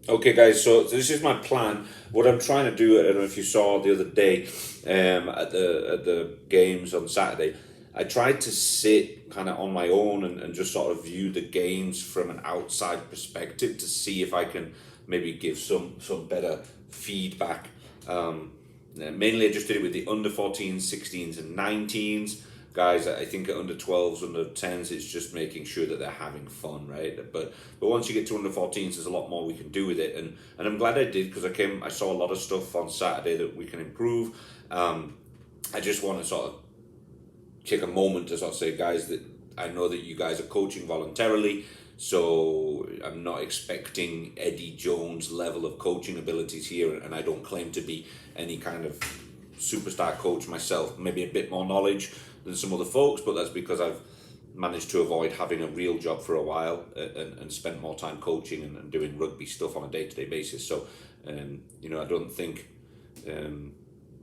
Okay, guys. So this is my plan. What I'm trying to do, I don't know if you saw the other day, at the games on Saturday. I tried to sit kind of on my own and just sort of view the games from an outside perspective to see if I can maybe give some better feedback. Mainly, I just did it with the under 14s, 16s, and 19s. Guys, I think at under 12s, under 10s, it's just making sure that they're having fun, right? But once you get to under 14s, there's a lot more we can do with it, and I'm glad I did, because I saw a lot of stuff on Saturday that we can improve. I just want to sort of take a moment to sort of say, guys, that I know that you guys are coaching voluntarily, so I'm not expecting Eddie Jones level of coaching abilities here, and I don't claim to be any kind of superstar coach myself. Maybe a bit more knowledge than some other folks, but that's because I've managed to avoid having a real job for a while, and spent more time coaching and doing rugby stuff on a day-to-day basis. So, I don't think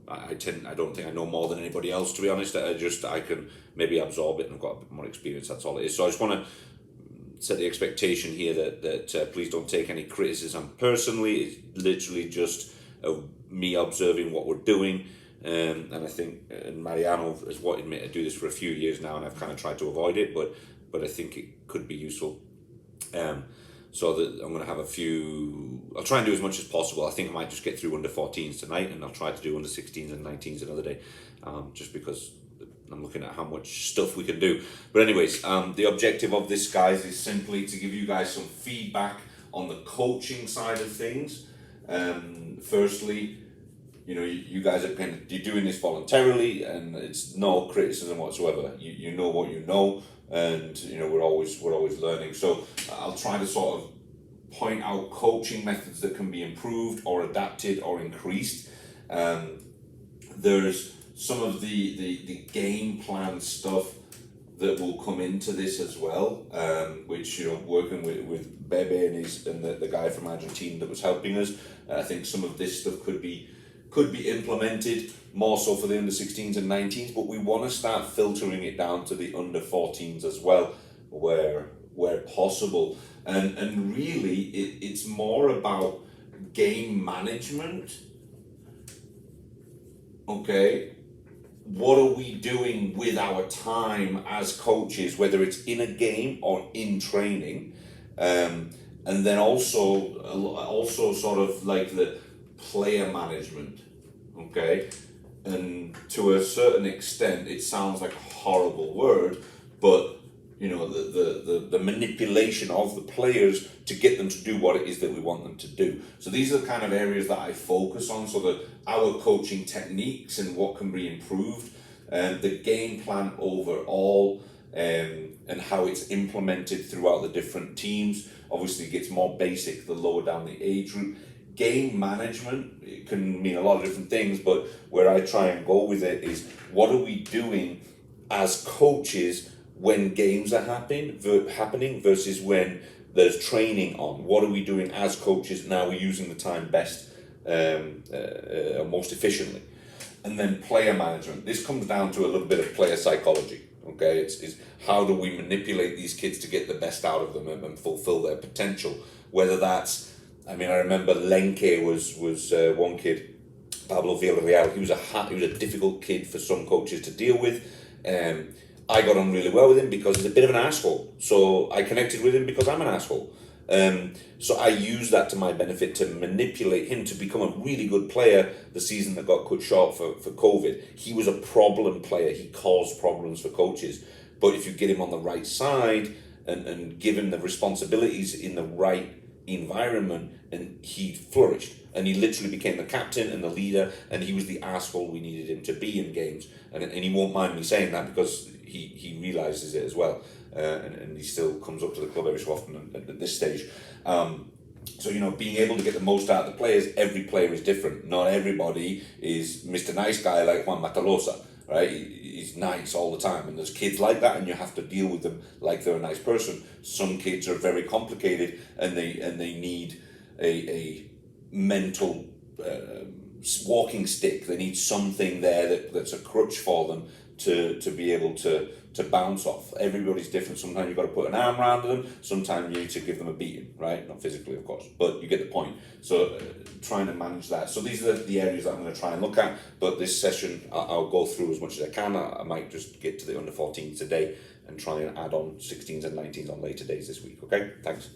I don't think I know more than anybody else, to be honest. I can maybe absorb it, and I've got a bit more experience. That's all it is. So I just want to set the expectation here that please don't take any criticism personally. It's literally just me observing what we're doing. And I think, and Mariano has wanted me to do this for a few years now, and I've kind of tried to avoid it, but I think it could be useful. So that I'm going to have I'll try and do as much as possible. I think I might just get through under 14s tonight, and I'll try to do under 16s and 19s another day, just because I'm looking at how much stuff we can do. But anyways, the objective of this, guys, is simply to give you guys some feedback on the coaching side of things. Firstly, you guys you're doing this voluntarily, and it's no criticism whatsoever. You know what you know, and we're always learning. So I'll try to sort of point out coaching methods that can be improved or adapted or increased. There's some of the game plan stuff that will come into this as well, which working with Bebe and the guy from Argentina that was helping us. I think some of this stuff could be implemented more so for the under 16s and 19s, but we want to start filtering it down to the under 14s as well, where possible. And really, it's more about game management. Okay, what are we doing with our time as coaches, whether it's in a game or in training, and then also sort of like the player management. Okay, and to a certain extent, it sounds like a horrible word, but the manipulation of the players to get them to do what it is that we want them to do. So these are the kind of areas that I focus on, so that our coaching techniques and what can be improved, the game plan overall, and how it's implemented throughout the different teams. Obviously, it gets more basic the lower down the age group. Game management, it can mean a lot of different things, but where I try and go with it is, what are we doing as coaches when games are happening versus when there's training on? What are we doing as coaches, and are we using the time best, most efficiently? And then player management. This comes down to a little bit of player psychology. Okay, it's how do we manipulate these kids to get the best out of them and fulfill their potential? Whether that's, I remember Lenke was one kid, Pablo Villarreal. He was a difficult kid for some coaches to deal with. I got on really well with him because he's a bit of an asshole. So I connected with him because I'm an asshole. So I used that to my benefit to manipulate him to become a really good player the season that got cut short for COVID. He was a problem player. He caused problems for coaches. But if you get him on the right side and give him the responsibilities in the right environment, and he flourished, and he literally became the captain and the leader, and he was the asshole we needed him to be in games, and he won't mind me saying that because he realizes it as well, and he still comes up to the club every so often at this stage. So being able to get the most out of the players. Every player is different. Not everybody is Mr. Nice Guy like Juan Matalosa, right? He's nice all the time, and there's kids like that, and you have to deal with them like they're a nice person. Some kids are very complicated, and they need a mental walking stick. They need something there that's a crutch for them to be able to bounce off. Everybody's different. Sometimes you've got to put an arm around them, sometimes you need to give them a beating, right? Not physically, of course, but you get the point. So trying to manage that. So these are the areas that I'm going to try and look at, but this session I'll go through as much as I can. I might just get to the under 14s today and try and add on 16s and 19s on later days this week, okay? Thanks.